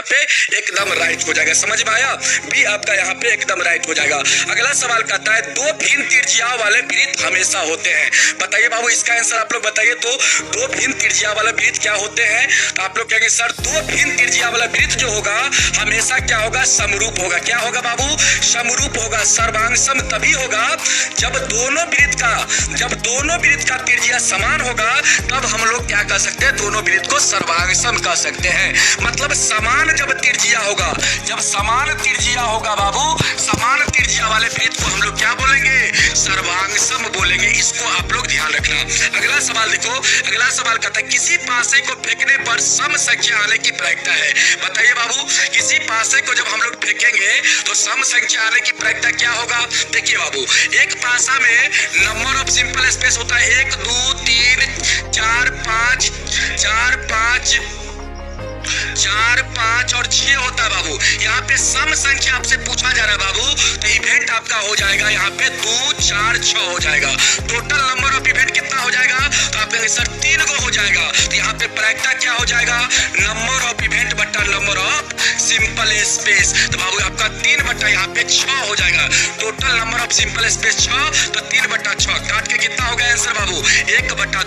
पे एकदम राइट हो जाएगा। समझ में आया? बी आपका यहाँ पे एकदम राइट हो जाएगा। अगला सवाल कहता है दो भिन्न त्रिज्या वाले वृत्त हमेशा होते हैं। बताइए बाबू इसका आंसर आप लोग बताइए। तो दो भिन्न त्रिज्या वाला वृत्त क्या होते हैं? तो आप लोग कहेंगे सर दो भिन्न त्रिज्या वाला वृत्त जो होगा हमेशा क्या होगा? समरूप होगा। क्या होगा बाबू? समरूप होगा। सर्वांगसम तभी होगा जब दोनों वृत्त का त्रिज्या समान होगा, तब हम लोग क्या कह सकते हैं? दोनों वृत्त को सर्वांगसम कह सकते हैं। मतलब समान जब त्रिज्या होगा, जब समान त्रिज्या होगा बाबू, समान त्रिज्या वाले वृत्त को हम लोग क्या बोलेंगे? सर्वांगसम बोलेंगे। इसको आप लोग ध्यान रखना। अगला सवाल देखो। अगला सवाल कहता है किसी पासे को फेंकने पर सम संख्या आने की प्रायिकता है। बताइए बाबू किसी पासे को जब हम लोग फेंकेंगे तो सम संख्या आने की प्रायिकता क्या होगा? देखिए बाबू एक पासा में नंबर ऑफ सिंपल स्पेस होता है 1 2 3 4 5 4 5 और 6 होता है बाबू। यहाँ पे सम संख्या आपसे पूछा जा रहा है बाबू, तो इवेंट आपका हो जाएगा यहाँ पे 2 4 6 हो जाएगा। टोटल नंबर ऑफ इवेंट कितना हो जाएगा? तो आप कहेंगे सर 3 गो हो जाएगा। तो यहाँ पे प्रायिकता क्या हो जाएगा? नंबर ऑफ इवेंट बटा नंबर ऑफ सिंपल स्पेस। तो बाबू आपका 3 बटा यहाँ पे 6 हो जाएगा। Total number of simple space 6, तो 3 बटा 6 काट के कितना हो गया आंसर बाबू? 1 बटा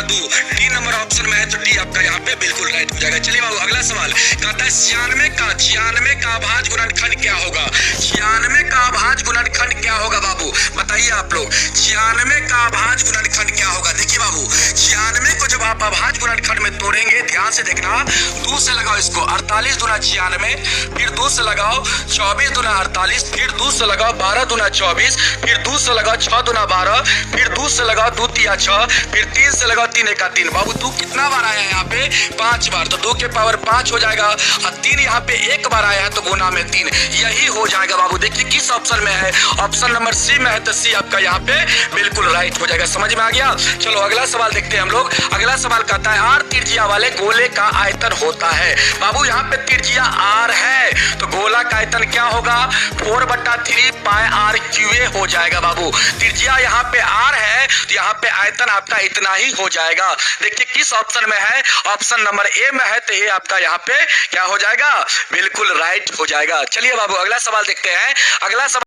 2 डी नंबर ऑप्शन में है, तो डी आपका यहाँ पे बिल्कुल राइट हो जाएगा। चलिए बाबू अगला सवाल कहता है 96 का अभाज्य गुणनखंड क्या होगा? 96 का अभाज्य गुणनखंड क्या होगा बाबू? बताइए आप लोग 96 का अभाज्य गुणनखंड क्या होगा? देखिए बाबू 96 को जब आप अभाज्य गुणनखंड में तोड़ेंगे, ध्यान से देखना, 2 से लगाओ इसको 48 दूना 96, फिर 2 से लगाओ 24 दूना 48, फिर 2 से लगाओ 12 दूना 24, फिर 2 से लगाओ 6 दूना 12, फिर 2 से लगाओ 2 तिया 6, फिर 3 से लगाओ 3 एका 3। बाबू 2 कितना बार आया है यहाँ पे? 5 बार। तो 2 के पावर 5 हो जाएगा और 3 यहाँ पे 1 बार आया है, तो गुना में 3 यही हो जाएगा बाबू। देखिए किस ऑप्शन में है? ऑप्शन नंबर सी में है, तो सी आपका यहाँ पे बिल्कुल राइट हो जाएगा। समझ में आ गया? चलो अगला सवाल देखते हैं हम लोग। अगला सवाल कहता है आर त्रिज्या वाले गोले का आयतन होता है। बाबू यहाँ पे त्रिज्या आर है, तो गोला का आयतन क्या होगा? 4/3 पाई आर क्यूए हो जाएगा बाबू। त्रिज्या यहाँ पे आर है, तो यहाँ पे आयतन आपका इतना ही हो जाएगा। देखिए किस ऑप्शन में है? ऑप्शन नंबर ए में है, तो ये आपका यहाँ पे क्या हो जाएगा? बिल्कुल राइट हो जाएगा। चलिए बाबू अगला सवाल देखते हैं। अगला सवाल